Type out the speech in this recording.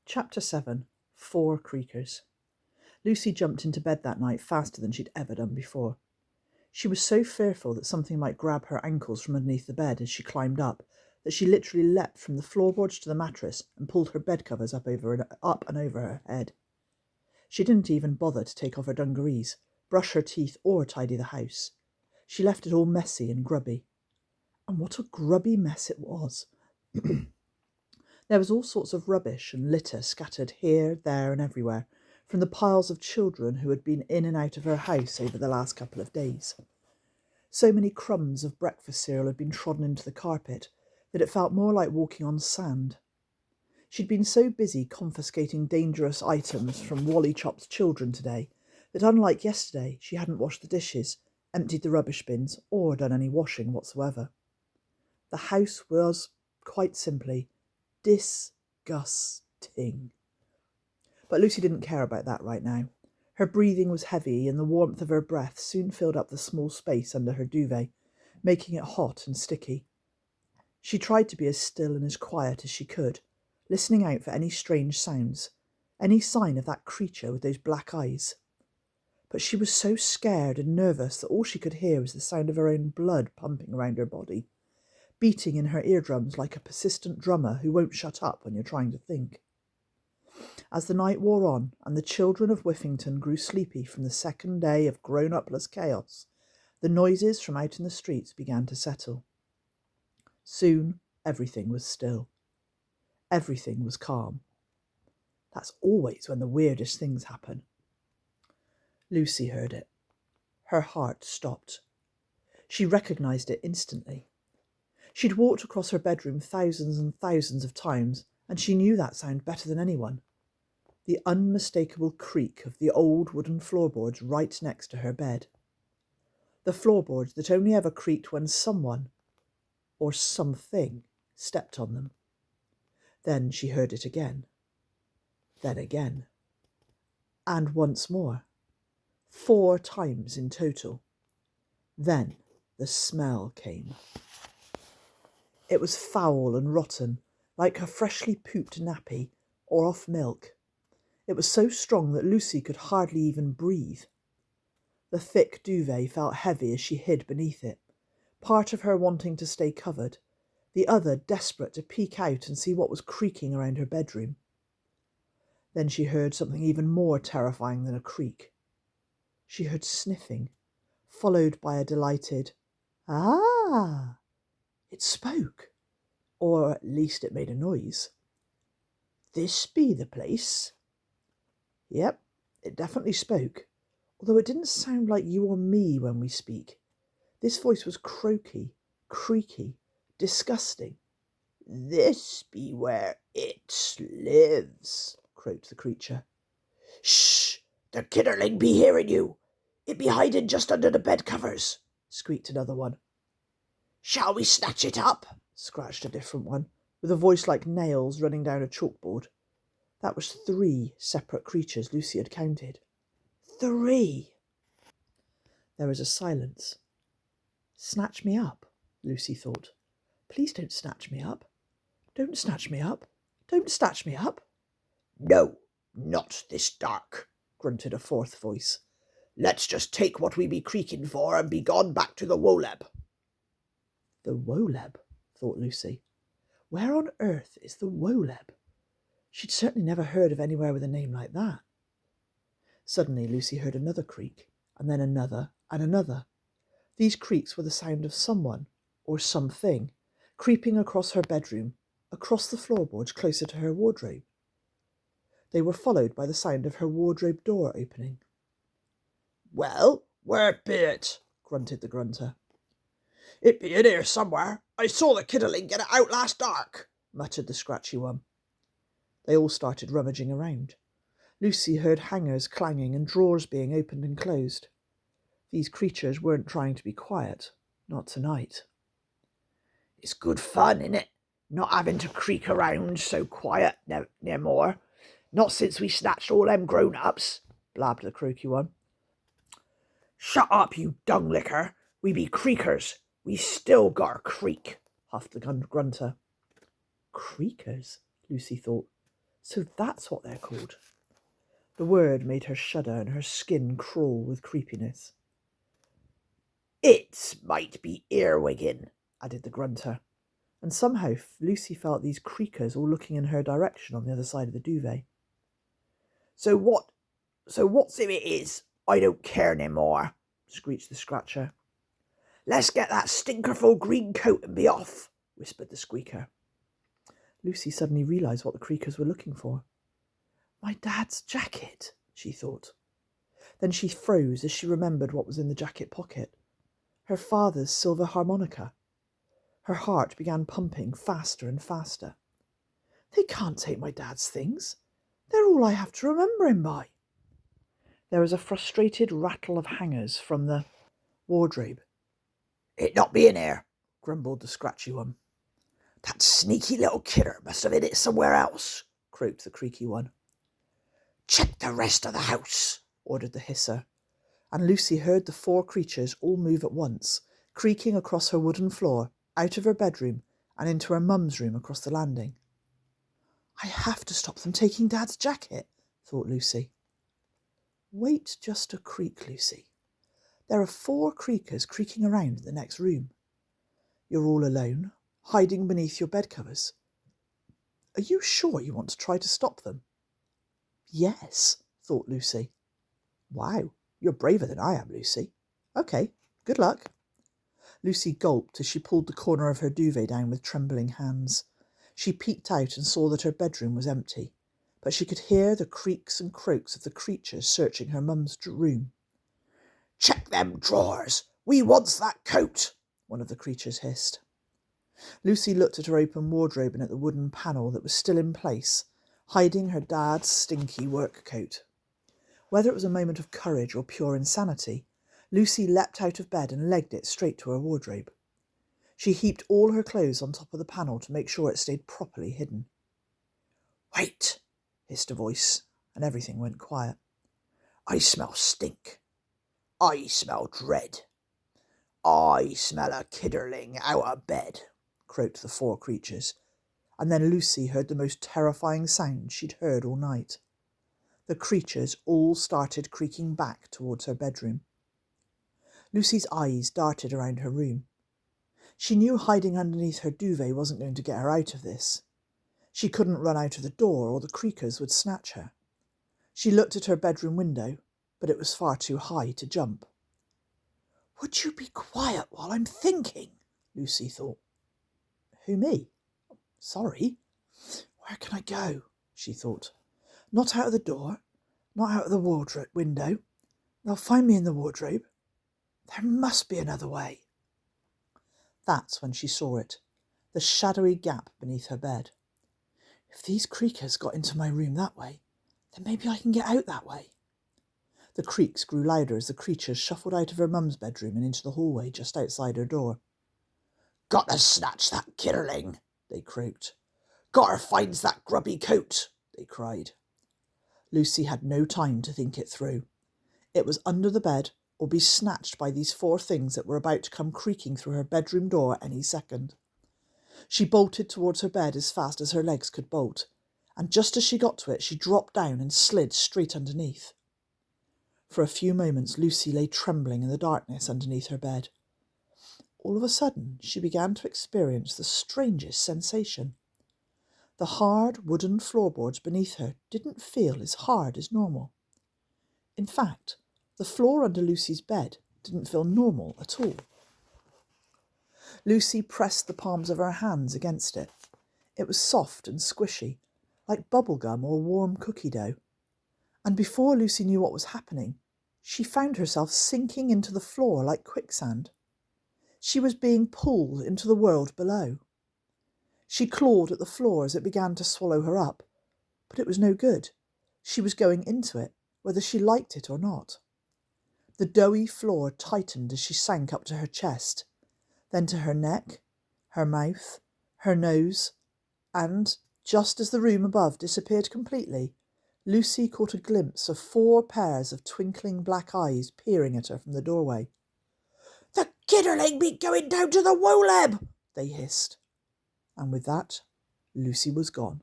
Chapter 7. 4 Creakers. Lucy jumped into bed that night faster than she'd ever done before. She was so fearful that something might grab her ankles from underneath the bed as she climbed up, that she literally leapt from the floorboards to the mattress and pulled her bed covers up and over her head. She didn't even bother to take off her dungarees, brush her teeth, or tidy the house. She left it all messy and grubby. And what a grubby mess it was. There was all sorts of rubbish and litter scattered here, there, and everywhere, from the piles of children who had been in and out of her house over the last couple of days. So many crumbs of breakfast cereal had been trodden into the carpet that it felt more like walking on sand. She'd been so busy confiscating dangerous items from Wally Chop's children today that, unlike yesterday, she hadn't washed the dishes, emptied the rubbish bins, or done any washing whatsoever. The house was, quite simply, disgusting. But Lucy didn't care about that right now. Her breathing was heavy, and the warmth of her breath soon filled up the small space under her duvet, making it hot and sticky. She tried to be as still and as quiet as she could, listening out for any strange sounds, any sign of that creature with those black eyes. But she was so scared and nervous that all she could hear was the sound of her own blood pumping around her body, beating in her eardrums like a persistent drummer who won't shut up when you're trying to think. As the night wore on and the children of Whiffington grew sleepy from the second day of grown-up-less chaos, the noises from out in the streets began to settle. Soon everything was still. Everything was calm. That's always when the weirdest things happen. Lucy heard it. Her heart stopped. She recognised it instantly. She'd walked across her bedroom thousands and thousands of times, and she knew that sound better than anyone. The unmistakable creak of the old wooden floorboards right next to her bed. The floorboards that only ever creaked when someone, or something, stepped on them. Then she heard it again. Then again. And once more. 4 times in total. Then the smell came. It was foul and rotten, like a freshly pooped nappy or off milk. It was so strong that Lucy could hardly even breathe. The thick duvet felt heavy as she hid beneath it, part of her wanting to stay covered, the other desperate to peek out and see what was creaking around her bedroom. Then she heard something even more terrifying than a creak. She heard sniffing, followed by a delighted, "Ah!" It spoke, or at least it made a noise. "This be the place?" Yep, it definitely spoke, although it didn't sound like you or me when we speak. This voice was croaky, creaky, disgusting. "This be where it lives," croaked the creature. "Shh! The kidderling be hearing you. It be hiding just under the bed covers," squeaked another one. "Shall we snatch it up?" scratched a different one, with a voice like nails running down a chalkboard. That was 3 separate creatures Lucy had counted. 3! There was a silence. "Snatch me up," Lucy thought. "Please don't snatch me up. Don't snatch me up. Don't snatch me up." "No, not this dark," grunted a 4th voice. "Let's just take what we be creaking for and be gone back to the Woleb." The Woleb, thought Lucy. Where on earth is the Woleb? She'd certainly never heard of anywhere with a name like that. Suddenly Lucy heard another creak, and then another and another. These creaks were the sound of someone, or something, creeping across her bedroom, across the floorboards closer to her wardrobe. They were followed by the sound of her wardrobe door opening. "Well, where be it?" grunted the grunter. "It be in here somewhere. I saw the kidderling get it out last dark," muttered the scratchy one. They all started rummaging around. Lucy heard hangers clanging and drawers being opened and closed. These creatures weren't trying to be quiet, not tonight. "It's good fun, innit? Not having to creak around so quiet near more. Not since we snatched all them grown-ups," blabbed the croaky one. "Shut up, you dung licker. We be Creakers. We still got a creak," huffed the grunter. Creakers, Lucy thought. So that's what they're called. The word made her shudder and her skin crawl with creepiness. It might be earwigging, added the grunter, and somehow Lucy felt these creakers all looking in her direction on the other side of the duvet. So what's if it is? I don't care no more, screeched the scratcher. Let's get that stinkerful green coat and be off, whispered the squeaker. Lucy suddenly realised what the creakers were looking for. My dad's jacket, she thought. Then she froze as she remembered what was in the jacket pocket. Her father's silver harmonica. Her heart began pumping faster and faster. They can't take my dad's things. They're all I have to remember him by. There was a frustrated rattle of hangers from the wardrobe. It not be in here, grumbled the scratchy one. That sneaky little kidder must have hid it somewhere else, croaked the creaky one. Check the rest of the house, ordered the hisser, and Lucy heard the 4 creatures all move at once, creaking across her wooden floor, out of her bedroom, and into her mum's room across the landing. I have to stop them taking Dad's jacket, thought Lucy. Wait just a creak, Lucy. There are 4 creakers creaking around in the next room. You're all alone, hiding beneath your bed covers. Are you sure you want to try to stop them? Yes, thought Lucy. Wow, you're braver than I am, Lucy. Okay, good luck. Lucy gulped as she pulled the corner of her duvet down with trembling hands. She peeked out and saw that her bedroom was empty, but she could hear the creaks and croaks of the creatures searching her mum's room. Check them drawers! We wants that coat! One of the creatures hissed. Lucy looked at her open wardrobe and at the wooden panel that was still in place, hiding her dad's stinky work coat. Whether it was a moment of courage or pure insanity, Lucy leapt out of bed and legged it straight to her wardrobe. She heaped all her clothes on top of the panel to make sure it stayed properly hidden. Wait, hissed a voice, and everything went quiet. I smell stink. I smell dread. I smell a kidderling out of bed, croaked the 4 creatures, and then Lucy heard the most terrifying sound she'd heard all night. The creatures all started creaking back towards her bedroom. Lucy's eyes darted around her room. She knew hiding underneath her duvet wasn't going to get her out of this. She couldn't run out of the door or the creakers would snatch her. She looked at her bedroom window, but it was far too high to jump. Would you be quiet while I'm thinking? Lucy thought. Who, me? Sorry. Where can I go? She thought. Not out of the door, not out of the wardrobe window. They'll find me in the wardrobe. There must be another way. That's when she saw it, the shadowy gap beneath her bed. If these creakers got into my room that way, then maybe I can get out that way. The creaks grew louder as the creatures shuffled out of her mum's bedroom and into the hallway just outside her door. Gotta snatch that kidderling, they croaked. Gotta finds that grubby coat, they cried. Lucy had no time to think it through. It was under the bed or be snatched by these 4 things that were about to come creaking through her bedroom door any second. She bolted towards her bed as fast as her legs could bolt, and just as she got to it, she dropped down and slid straight underneath. For a few moments, Lucy lay trembling in the darkness underneath her bed. All of a sudden, she began to experience the strangest sensation. The hard wooden floorboards beneath her didn't feel as hard as normal. In fact, the floor under Lucy's bed didn't feel normal at all. Lucy pressed the palms of her hands against it. It was soft and squishy, like bubblegum or warm cookie dough. And before Lucy knew what was happening, she found herself sinking into the floor like quicksand. She was being pulled into the world below. She clawed at the floor as it began to swallow her up, but it was no good. She was going into it, whether she liked it or not. The doughy floor tightened as she sank up to her chest, then to her neck, her mouth, her nose, and, just as the room above disappeared completely, Lucy caught a glimpse of 4 pairs of twinkling black eyes peering at her from the doorway. The kidderling be going down to the Woleb, they hissed. And with that, Lucy was gone.